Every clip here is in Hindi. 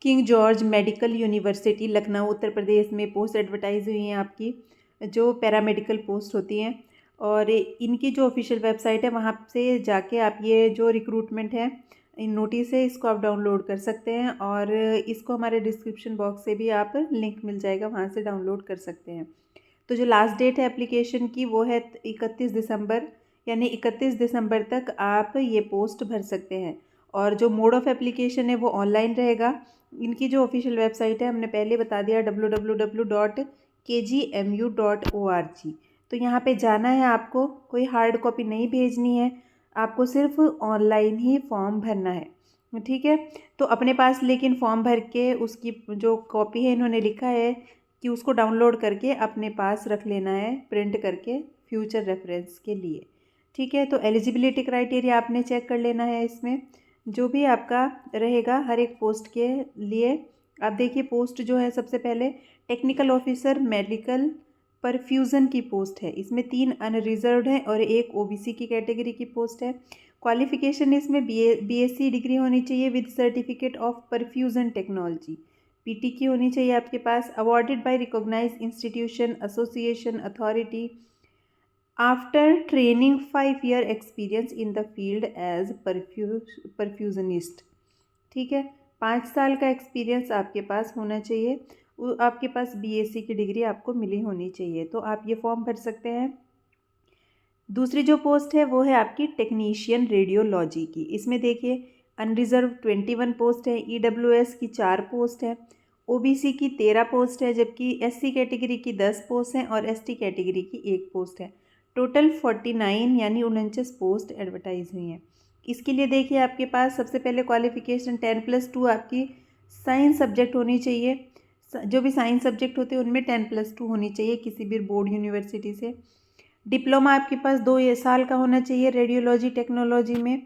King George Medical University Lucknow Uttar Pradesh में पोस्ट एडवर्टाइज हुई हैं आपकी, जो पैरामेडिकल पोस्ट होती हैं। और इनकी जो ऑफिशियल वेबसाइट है वहाँ से जाके आप ये जो रिक्रूटमेंट है, इन नोटिस है, इसको आप डाउनलोड कर सकते हैं। और इसको हमारे डिस्क्रिप्शन बॉक्स से भी आप लिंक मिल जाएगा, वहाँ से डाउनलोड कर सकते हैं। तो जो लास्ट डेट है एप्लीकेशन की वो है 31 दिसंबर, यानी 31 दिसंबर तक आप ये पोस्ट भर सकते हैं। और जो मोड ऑफ़ एप्लीकेशन है वो ऑनलाइन रहेगा। इनकी जो ऑफिशियल वेबसाइट है हमने पहले बता दिया, www.kgmu.org। तो यहाँ पे जाना है आपको, कोई हार्ड कॉपी नहीं भेजनी है, आपको सिर्फ ऑनलाइन ही फॉर्म भरना है, ठीक है। तो अपने पास लेकिन फॉर्म भर के उसकी जो कॉपी है, इन्होंने लिखा है कि उसको डाउनलोड करके अपने पास रख लेना है, प्रिंट करके फ्यूचर रेफरेंस के लिए, ठीक है। तो एलिजिबिलिटी क्राइटेरिया आपने चेक कर लेना है इसमें, जो भी आपका रहेगा हर एक पोस्ट के लिए। आप देखिए पोस्ट जो है, सबसे पहले टेक्निकल ऑफिसर मेडिकल परफ्यूज़न की पोस्ट है। इसमें 3 अनरिजर्व्ड है और एक ओबीसी की कैटेगरी की पोस्ट है। क्वालिफिकेशन इसमें बीएससी डिग्री होनी चाहिए with certificate of perfusion technology, PT की होनी चाहिए आपके पास, awarded by recognise institution association authority after training 5 year experience in the field as perfusionist, ठीक है। 5 साल का एक्सपीरियंस आपके पास होना चाहिए, आपके पास बीएससी की डिग्री आपको मिली होनी चाहिए। तो आप ये फॉर्म भर सकते हैं। दूसरी जो पोस्ट है वो है आपकी टेक्नीशियन रेडियोलॉजी की। इसमें देखिए अनरिजर्व 21 पोस्ट है, ईडब्ल्यूएस की 4 पोस्ट है, ओबीसी की 13 पोस्ट है, जबकि एससी कैटेगरी की 10 पोस्ट हैं और एसटी कैटेगरी की 1 पोस्ट है। टोटल 49 यानी 49 पोस्ट एडवर्टाइज हुई हैं। इसके लिए देखिए आपके पास सबसे पहले क्वालिफिकेशन 10+2 आपकी साइंस सब्जेक्ट होनी चाहिए। जो भी साइंस सब्जेक्ट होते हैं उनमें 10+2 होनी चाहिए किसी भी बोर्ड यूनिवर्सिटी से। डिप्लोमा आपके पास 2 साल का होना चाहिए रेडियोलॉजी टेक्नोलॉजी में,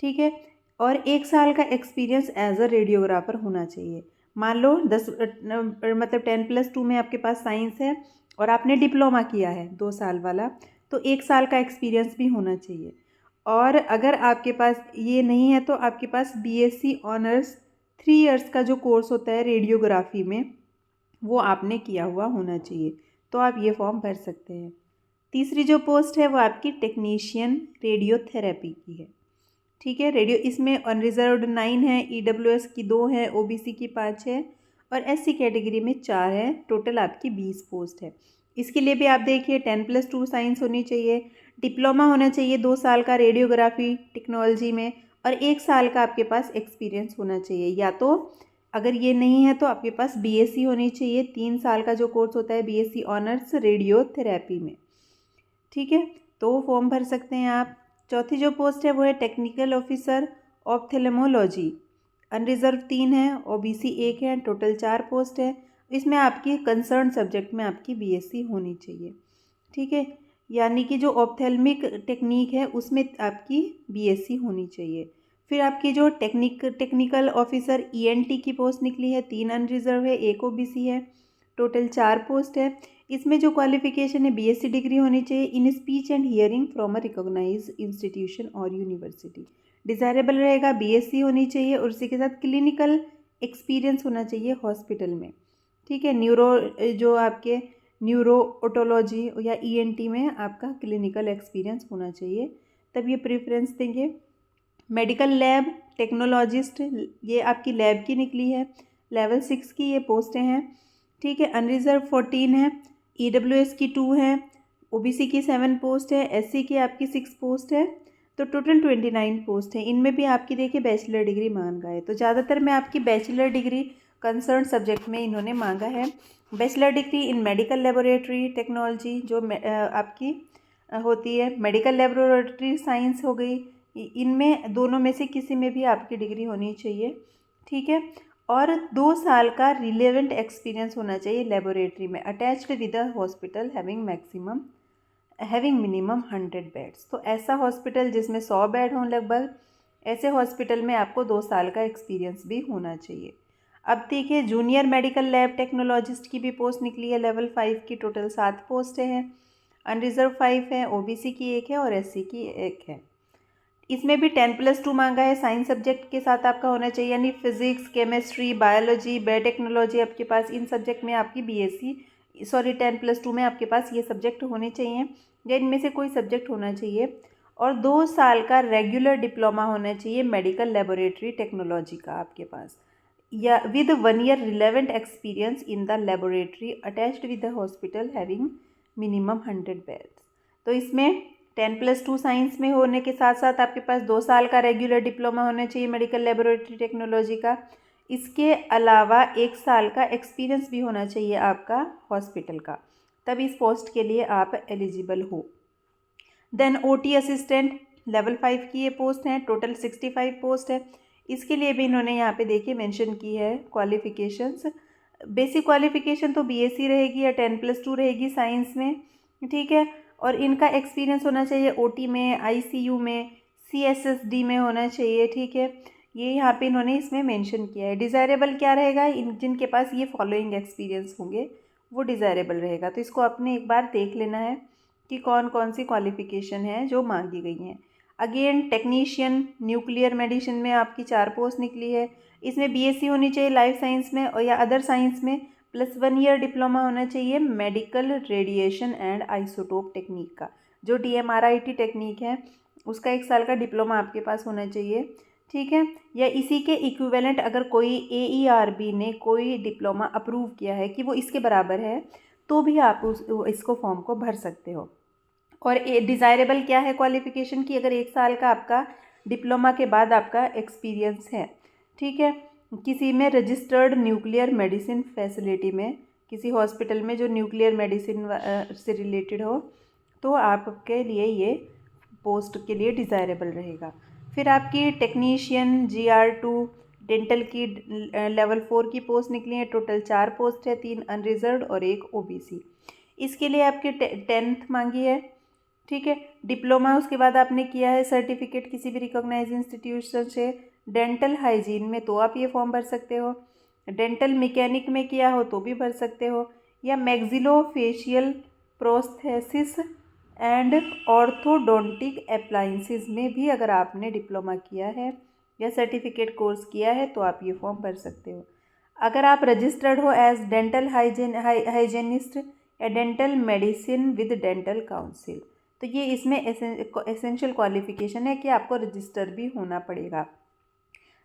ठीक है। और 1 साल का एक्सपीरियंस एज अ रेडियोग्राफर होना चाहिए। मान लो 10 मतलब 10+2 में आपके पास साइंस है और आपने डिप्लोमा किया है 2 साल वाला, तो 1 साल का एक्सपीरियंस भी होना चाहिए। और अगर आपके पास ये नहीं है तो आपके पास बीएससी ऑनर्स 3 years का जो कोर्स होता है रेडियोग्राफी में, वो आपने किया हुआ होना चाहिए। तो आप ये फॉर्म भर सकते हैं। तीसरी जो पोस्ट है वो आपकी टेक्नीशियन रेडियोथेरेपी की है, ठीक है। रेडियो इसमें अनरिजर्व्ड 9 है, ईडब्ल्यूएस की 2 है, ओबीसी की 5 है और एससी कैटेगरी में 4 है। टोटल आपकी 20 पोस्ट है। इसके लिए भी आप देखिए 10+2 साइंस होनी चाहिए, डिप्लोमा होना चाहिए 2 साल का रेडियोग्राफी टेक्नोलॉजी में और 1 साल का आपके पास एक्सपीरियंस होना चाहिए। या तो अगर ये नहीं है तो आपके पास बीएससी होनी चाहिए, 3 साल का जो कोर्स होता है बीएससी ऑनर्स रेडियोथेरेपी में, ठीक है। तो फॉर्म भर सकते हैं आप। चौथी जो पोस्ट है वो है टेक्निकल ऑफिसर ऑप्थेल्मोलॉजी, अनरिजर्व 3 है, ओबीसी 1 है, टोटल 4 पोस्ट है। इसमें आपकी कंसर्न सब्जेक्ट में आपकी बीएससी होनी चाहिए, ठीक है। यानी कि जो ऑप्थेल्मिक टेक्निक है उसमें आपकी बीएससी होनी चाहिए। फिर आपकी जो टेक्निकल ऑफिसर ईएनटी की पोस्ट निकली है, 3 अनरिजर्व है, 1 ओबीसी है, टोटल 4 पोस्ट है। इसमें जो क्वालिफिकेशन है बीएससी डिग्री होनी चाहिए in speech and hearing from a recognize institution और यूनिवर्सिटी। डिज़ायरेबल रहेगा, बीएससी होनी चाहिए और उसी के साथ क्लिनिकल एक्सपीरियंस होना चाहिए हॉस्पिटल में, ठीक है। जो आपके न्यूरोओटोलॉजी या ईएनटी में आपका क्लिनिकल एक्सपीरियंस होना चाहिए, तब ये प्रेफरेंस देंगे। मेडिकल लैब टेक्नोलॉजिस्ट, ये आपकी लैब की निकली है, लेवल 6 की ये पोस्टें हैं, ठीक है। अनरिजर्व 14 है, ईडब्ल्यूएस की 2 है, ओबीसी की 7 पोस्ट है, एससी की आपकी 6 पोस्ट है। तो टोटल 29 पोस्ट है। इनमें भी आपकी देखिए बैचलर डिग्री मांगा है, तो ज़्यादातर में आपकी बैचलर डिग्री कंसर्न सब्जेक्ट में इन्होंने मांगा है। Bachelor degree in medical laboratory technology जो आपकी होती है, मेडिकल लेबोरेटरी साइंस हो गई, इनमें दोनों में से किसी में भी आपकी डिग्री होनी चाहिए, ठीक है। और 2 साल का रिलेवेंट एक्सपीरियंस होना चाहिए लेबोरेटरी में, attached with a hospital having minimum 100 beds. तो ऐसा हॉस्पिटल जिसमें 100 बेड हों लगभग, ऐसे हॉस्पिटल में आपको 2 साल का एक्सपीरियंस भी होना चाहिए। अब देखिए जूनियर मेडिकल लैब टेक्नोलॉजिस्ट की भी पोस्ट निकली है, लेवल 5 की, टोटल 7 पोस्टें हैं, अनरिजर्व 5 है, ओबीसी की 1 है और एससी की 1 है। इसमें भी 10+2 मांगा है, साइंस सब्जेक्ट के साथ आपका होना चाहिए, यानी फिजिक्स, केमिस्ट्री, बायोलॉजी, बायोटेक्नोलॉजी आपके पास, इन सब्जेक्ट में आपकी बीएससी 10+2 में आपके पास ये सब्जेक्ट होने चाहिए या इनमें से कोई सब्जेक्ट होना चाहिए। और 2 साल का रेगुलर डिप्लोमा होना चाहिए मेडिकल लेबोरेटरी टेक्नोलॉजी का आपके पास, या with 1 year relevant experience in the laboratory attached with the hospital having minimum 100 beds. तो इसमें 10+2 साइंस में होने के साथ साथ आपके पास 2 साल का रेगुलर डिप्लोमा होना चाहिए मेडिकल लेबोरेटरी टेक्नोलॉजी का। इसके अलावा 1 साल का एक्सपीरियंस भी होना चाहिए आपका हॉस्पिटल का, तब इस पोस्ट के लिए आप एलिजिबल हो। देन ओटी असिस्टेंट लेवल 5 की ये पोस्ट है, टोटल 65 पोस्ट है। इसके लिए भी इन्होंने यहाँ पे देखिए मेंशन की है क्वालिफ़िकेशंस। बेसिक क्वालिफ़िकेशन तो बीएससी रहेगी या 10+2 रहेगी साइंस में, ठीक है। और इनका एक्सपीरियंस होना चाहिए ओटी में, आईसीयू में, सीएसएसडी में होना चाहिए, ठीक है। ये यहाँ पे इन्होंने इसमें मेंशन किया है। डिज़ायरेबल क्या रहेगा, इन जिनके पास ये फॉलोइंग एक्सपीरियंस होंगे वो डिज़ायरेबल रहेगा। तो इसको आपने एक बार देख लेना है कि कौन कौन सी क्वालिफ़िकेशन है जो मांगी गई हैं। अगेन टेक्नीशियन न्यूक्लियर मेडिसिन में आपकी 4 पोस्ट निकली है। इसमें बीएससी होनी चाहिए लाइफ साइंस में और या अदर साइंस में, प्लस 1 ईयर डिप्लोमा होना चाहिए medical radiation and isotope technique का, जो DMRIT टेक्निक है उसका 1 साल का डिप्लोमा आपके पास होना चाहिए, ठीक है। या इसी के इक्विवेलेंट अगर कोई AERB ने कोई डिप्लोमा अप्रूव किया है कि वो इसके बराबर है तो भी आप इसको फॉर्म को भर सकते हो। और डिज़ायरेबल क्या है क्वालिफ़िकेशन की, अगर 1 साल का आपका डिप्लोमा के बाद आपका एक्सपीरियंस है, ठीक है, किसी में रजिस्टर्ड न्यूक्लियर मेडिसिन फैसिलिटी में, किसी हॉस्पिटल में जो न्यूक्लियर मेडिसिन से रिलेटेड हो, तो आपके लिए ये पोस्ट के लिए डिज़ायरेबल रहेगा। फिर आपकी टेक्नीशियन GR2 डेंटल की लेवल 4 की पोस्ट निकली है। टोटल 4 पोस्ट है, 3 अनरिजर्व्ड और 1 OBC। इसके लिए आपकी 10th मांगी है, ठीक है। डिप्लोमा उसके बाद आपने किया है सर्टिफिकेट किसी भी रिकॉग्नाइज इंस्टीट्यूशन से डेंटल हाइजीन में, तो आप ये फॉर्म भर सकते हो। डेंटल मैकेनिक में किया हो तो भी भर सकते हो, या maxillofacial prosthesis and orthodontic appliances में भी अगर आपने डिप्लोमा किया है या सर्टिफिकेट कोर्स किया है तो आप ये फॉर्म भर सकते हो। अगर आप रजिस्टर्ड हो एज डेंटल हाइजीनिस्ट या dental medicine with dental council, तो ये इसमें एसेंशियल क्वालिफ़िकेशन है कि आपको रजिस्टर भी होना पड़ेगा।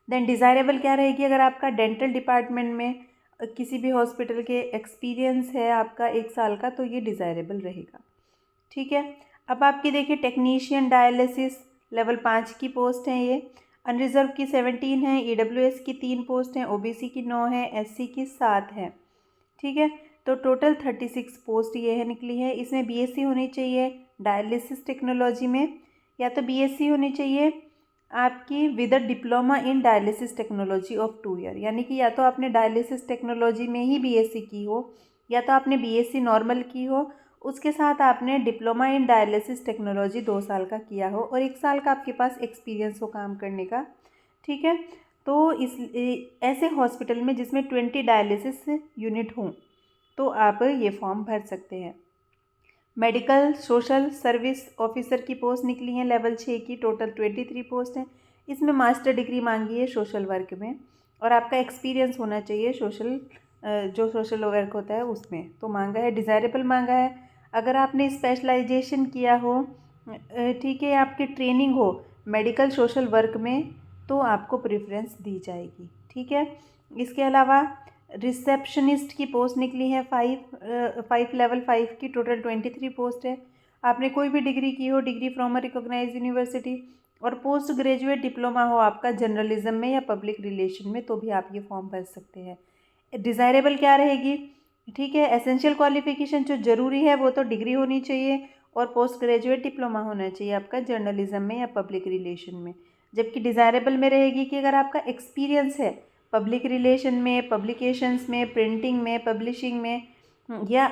देन डिज़ायरेबल क्या रहेगी, अगर आपका डेंटल डिपार्टमेंट में किसी भी हॉस्पिटल के एक्सपीरियंस है आपका 1 साल का, तो ये डिज़ायरेबल रहेगा, ठीक है। अब आपकी देखिए टेक्नीशियन डायलिसिस लेवल 5 की पोस्ट है, ये अनरिजर्व की 17 है, EWS की 3 पोस्ट हैं, OBC की 9 है, SC की 7 है, ठीक है। तो टोटल 36 पोस्ट ये है निकली है। इसमें BSc होनी चाहिए डायलिसिस टेक्नोलॉजी में, या तो BSc होनी चाहिए आपकी with diploma in dialysis technology of 2 year, यानी कि या तो आपने डायलिसिस टेक्नोलॉजी में ही BSc की हो, या तो आपने BSc नॉर्मल की हो, उसके साथ आपने डिप्लोमा इन डायलिसिस टेक्नोलॉजी 2 साल का किया हो और 1 साल का आपके पास एक्सपीरियंस हो काम करने का, ठीक है। तो इस ऐसे हॉस्पिटल में जिसमें 20 डायलिसिस यूनिट हों तो आप ये फॉर्म भर सकते हैं। मेडिकल सोशल सर्विस ऑफिसर की पोस्ट निकली है लेवल 6 की, टोटल 23 पोस्ट हैं। इसमें मास्टर डिग्री मांगी है सोशल वर्क में और आपका एक्सपीरियंस होना चाहिए जो सोशल वर्क होता है उसमें, तो मांगा है, डिज़ायरेबल मांगा है। अगर आपने स्पेशलाइजेशन किया हो, ठीक है, आपकी ट्रेनिंग हो मेडिकल सोशल वर्क में, तो आपको प्रेफरेंस दी जाएगी, ठीक है। इसके अलावा रिसेप्शनिस्ट की पोस्ट निकली है 5 लेवल 5 की, टोटल 23 पोस्ट है। आपने कोई भी डिग्री की हो, degree from a recognise university, और पोस्ट ग्रेजुएट डिप्लोमा हो आपका जर्नलिज्म में या पब्लिक रिलेशन में, तो भी आप ये फॉर्म भर सकते हैं। डिज़ायरेबल क्या रहेगी, ठीक है, एसेंशियल क्वालिफिकेशन जो ज़रूरी है वो तो डिग्री होनी चाहिए और पोस्ट ग्रेजुएट डिप्लोमा होना चाहिए आपका जर्नलिज्म में या पब्लिक रिलेशन में। जबकि डिज़ायरेबल में रहेगी कि अगर आपका एक्सपीरियंस है पब्लिक रिलेशन में, पब्लिकेशंस में, प्रिंटिंग में, पब्लिशिंग में, या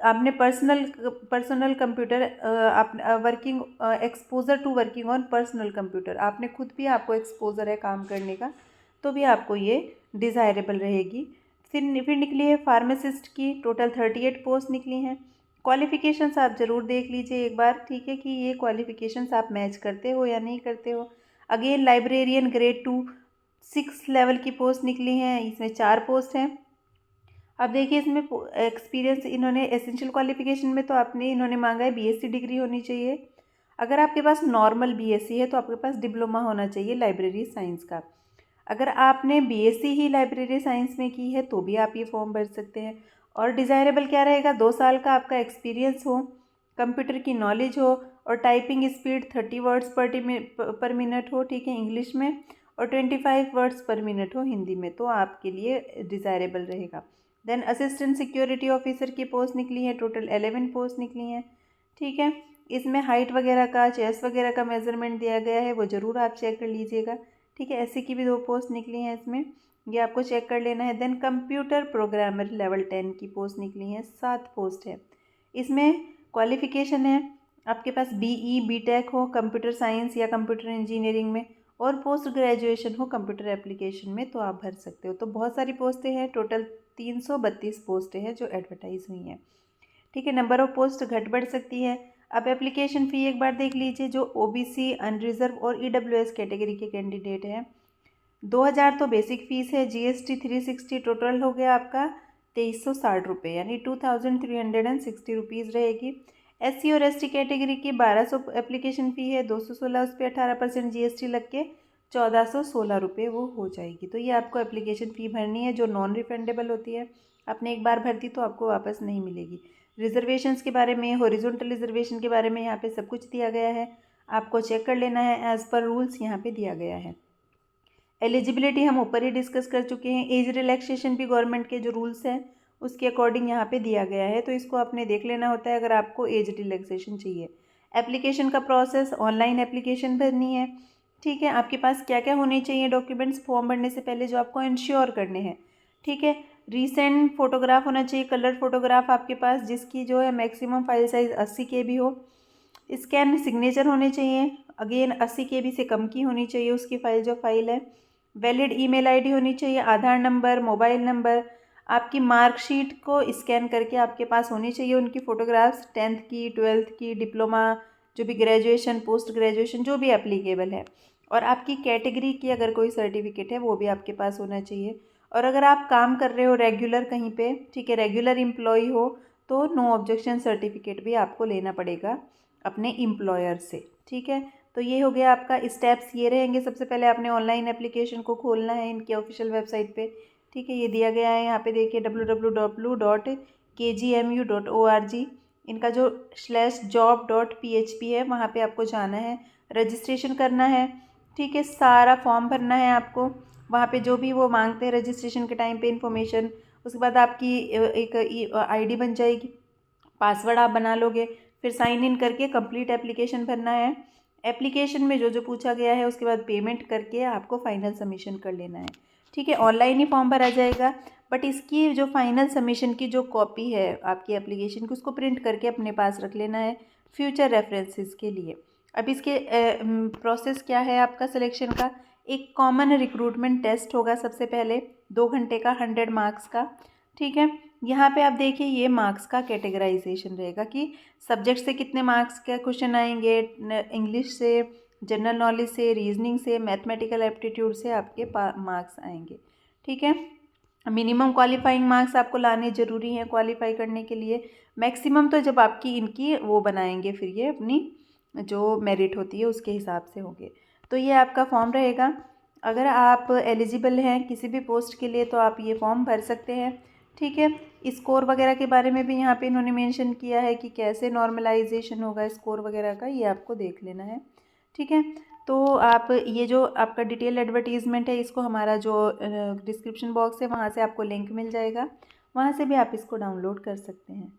आपने पर्सनल कंप्यूटर आप working exposure to working on personal computer, आपने खुद भी आपको एक्सपोजर है काम करने का, तो भी आपको ये डिज़ायरेबल रहेगी। फिर निकली है फार्मासिस्ट की, टोटल 38 पोस्ट निकली हैं। क्वालिफ़िकेशंस आप ज़रूर देख लीजिए एक बार, ठीक है, कि ये क्वालिफ़िकेशंस आप मैच करते हो या नहीं करते हो। अगेन लाइब्रेरियन ग्रेड 2 6 लेवल की पोस्ट निकली हैं, इसमें 4 पोस्ट हैं। अब देखिए इसमें एक्सपीरियंस इन्होंने एसेंशियल क्वालिफ़िकेशन में तो आपने इन्होंने मांगा है बीएससी डिग्री होनी चाहिए। अगर आपके पास नॉर्मल बीएससी है तो आपके पास डिप्लोमा होना चाहिए लाइब्रेरी साइंस का। अगर आपने बीएससी ही लाइब्रेरी साइंस में की है तो भी आप ये फॉर्म भर सकते हैं। और डिज़ायरेबल क्या रहेगा, 2 साल का आपका एक्सपीरियंस हो, कंप्यूटर की नॉलेज हो और टाइपिंग स्पीड 30 वर्ड्स पर मिनट हो, ठीक है, इंग्लिश में, और 25 वर्ड्स पर मिनट हो हिंदी में, तो आपके लिए डिज़ायरेबल रहेगा। देन असिस्टेंट सिक्योरिटी ऑफिसर की पोस्ट निकली है, टोटल 11 पोस्ट निकली हैं, ठीक है। इसमें हाइट वगैरह का, चेस्ट वगैरह का मेजरमेंट दिया गया है, वो ज़रूर आप चेक कर लीजिएगा, ठीक है। ऐसे की भी 2 पोस्ट निकली हैं इसमें, ये आपको चेक कर लेना है। देन कंप्यूटर प्रोग्रामर लेवल 10 की पोस्ट निकली हैं, 7 पोस्ट है। इसमें क्वालिफ़िकेशन है आपके पास बीई बीटेक हो कंप्यूटर साइंस या कंप्यूटर इंजीनियरिंग में, और पोस्ट ग्रेजुएशन हो कंप्यूटर एप्लीकेशन में, तो आप भर सकते हो। तो बहुत सारी पोस्टें हैं, टोटल 332 पोस्टें हैं जो एडवर्टाइज हुई हैं, ठीक है। नंबर ऑफ पोस्ट घट बढ़ सकती है। अब एप्लीकेशन फ़ी एक बार देख लीजिए, जो ओबीसी अनरिजर्व और ईडब्ल्यूएस कैटेगरी के कैंडिडेट हैं 2000 तो बेसिक फ़ीस है, जीएसटी 360, टोटल हो गया आपका 2360 रुपये, यानी 2360 रुपीज़ रहेगी। एससी और एसटी कैटेगरी की 1200 एप्लीकेशन फ़ी है, 216 उस पर 18% जीएसटी लग के 1416 रुपये वो हो जाएगी। तो ये आपको एप्लीकेशन फ़ी भरनी है जो नॉन रिफंडेबल होती है, आपने एक बार भर दी तो आपको वापस नहीं मिलेगी। रिजर्वेशंस के बारे में, हॉरिजॉन्टल रिजर्वेशन के बारे में यहाँ पे सब कुछ दिया गया है, आपको चेक कर लेना है, एज़ पर रूल्स यहाँ पे दिया गया है। एलिजिबिलिटी हम ऊपर ही डिस्कस कर चुके हैं। एज रिलैक्सेशन भी गवर्नमेंट के जो रूल्स हैं उसके अकॉर्डिंग यहाँ पे दिया गया है, तो इसको आपने देख लेना होता है अगर आपको एज रिलैक्सेशन चाहिए। एप्लीकेशन का प्रोसेस, ऑनलाइन एप्लीकेशन भरनी है, ठीक है। आपके पास क्या क्या होने चाहिए डॉक्यूमेंट्स फॉर्म भरने से पहले जो आपको इंश्योर करने हैं, ठीक है। रीसेंट फोटोग्राफ होना चाहिए, कलर फोटोग्राफ आपके पास, जिसकी जो है मैक्सिमम फाइल साइज़ 80 KB हो। स्कैन सिग्नेचर होने चाहिए, अगेन 80 KB से कम की होनी चाहिए उसकी फ़ाइल, जो फाइल है। वैलिड ईमेल आईडी होनी चाहिए, आधार नंबर, मोबाइल नंबर, आपकी मार्कशीट को स्कैन करके आपके पास होनी चाहिए उनकी फ़ोटोग्राफ्स, 10th की, 12th की, डिप्लोमा, जो भी ग्रेजुएशन, पोस्ट ग्रेजुएशन जो भी एप्लीकेबल है, और आपकी कैटेगरी की अगर कोई सर्टिफिकेट है वो भी आपके पास होना चाहिए। और अगर आप काम कर रहे हो रेगुलर कहीं पे, ठीक है, रेगुलर एम्प्लॉय हो, तो नो ऑब्जेक्शन सर्टिफिकेट भी आपको लेना पड़ेगा अपने एम्प्लॉयर से, ठीक है। तो ये हो गया आपका, स्टेप्स ये रहेंगे। सबसे पहले आपने ऑनलाइन एप्लीकेशन को खोलना है इनकी ऑफिशियल वेबसाइट पे, ठीक है, ये दिया गया है यहाँ पे देखिए www.kgmu.org, इनका जो /job.php है वहाँ पे आपको जाना है, रजिस्ट्रेशन करना है, ठीक है, सारा फॉर्म भरना है आपको। वहाँ पे जो भी वो मांगते हैं रजिस्ट्रेशन के टाइम पे इन्फॉर्मेशन, उसके बाद आपकी एक आईडी बन जाएगी, पासवर्ड आप बना लोगे, फिर साइन इन करके कंप्लीट एप्लीकेशन भरना है। एप्लीकेशन में जो जो पूछा गया है उसके बाद पेमेंट करके आपको फाइनल सबमिशन कर लेना है, ठीक है। ऑनलाइन ही फॉर्म भरा जाएगा, बट इसकी जो फाइनल सबमिशन की जो कॉपी है आपकी एप्लीकेशन की, उसको प्रिंट करके अपने पास रख लेना है फ्यूचर रेफरेंसेस के लिए। अब इसके प्रोसेस क्या है आपका सिलेक्शन का, एक कॉमन रिक्रूटमेंट टेस्ट होगा सबसे पहले, 2 घंटे का, 100 मार्क्स का, ठीक है। यहाँ पे आप देखिए ये मार्क्स का कैटेगराइजेशन रहेगा कि सब्जेक्ट से कितने मार्क्स के क्वेश्चन आएंगे, इंग्लिश से, जनरल नॉलेज से, रीजनिंग से, मैथमेटिकल एप्टीट्यूड से आपके मार्क्स आएंगे, ठीक है। मिनिमम क्वालिफाइंग मार्क्स आपको लाने ज़रूरी हैं क्वालिफाई करने के लिए। मैक्सिमम तो जब आपकी इनकी वो बनाएंगे फिर ये अपनी जो मेरिट होती है उसके हिसाब से होंगे। तो ये आपका फॉर्म रहेगा। अगर आप एलिजिबल हैं किसी भी पोस्ट के लिए तो आप ये फॉर्म भर सकते हैं, ठीक है। स्कोर वगैरह के बारे में भी यहाँ पे इन्होंने मेंशन किया है कि कैसे नॉर्मलाइजेशन होगा स्कोर वगैरह का, ये आपको देख लेना है, ठीक है। तो आप ये जो आपका डिटेल एडवर्टीज़मेंट है इसको हमारा जो डिस्क्रिप्शन बॉक्स है वहाँ से आपको लिंक मिल जाएगा, वहाँ से भी आप इसको डाउनलोड कर सकते हैं।